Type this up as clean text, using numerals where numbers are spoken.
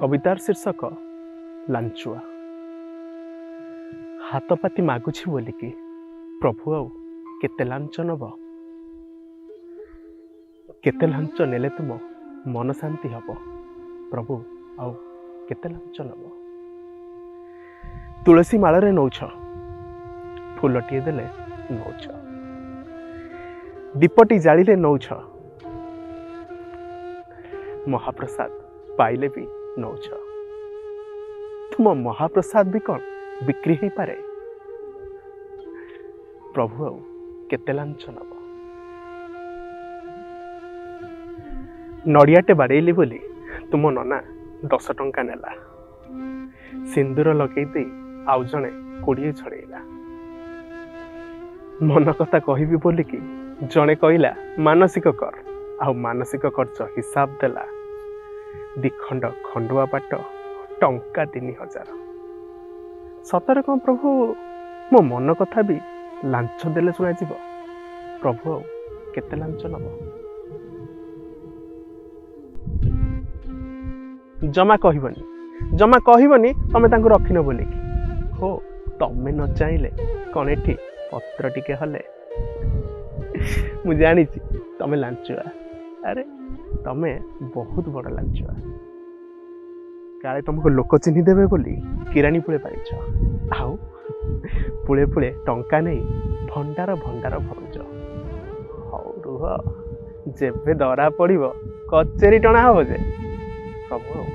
कवितार शीर्षक लांचुआ। हाथ पाती मागुछि बोलिकी प्रभु आउ केते लांच नब, केते लांच नेले तुम मन शांति हब, प्रभु आउ केते लांच नब। तुलसी माଳରେ नौछ, फूलटिए देले नौछ, दीपटी जालिले नौछ, महाप्रसाद पाइले भी नौछ। तुम महाप्रसाद भी कौन बिक्री हो पारे, प्रभु आउ केते लांच नब। नड़ियाटे बाड़ेली बोली तुम नना 10 टंका नेला, सिंदूर लगे दे आउ जणे 20 छड़ेला। मन कथा कहबी बोलिकी जणे कहला मानसिक कर, आउ मानसिक खर्च हिसाब देला दिखंड खंडुआ पाट टंका 3000। सतरे कौन प्रभु मो मन कथा भी लांच देले शुणा जीव, प्रभु आउ केते लांच नब। जमा कहबनी तमे तांको रखिन बोलिकी। हो तमे न चाहिले कौन एठी पत्र टिके हले मु जानी तमे लांचुआ। अरे तमे बहुत बड़ लांचुआ, काले तुमको लोक चिन्ही देवे बोली किरानी पुले पारिछ, आउ पुले पुले टंका नहीं भंडार भंडार भरुच। हौ रुह जेबे दरा पड़िबो कचेरी टणा हबो जे, प्रभु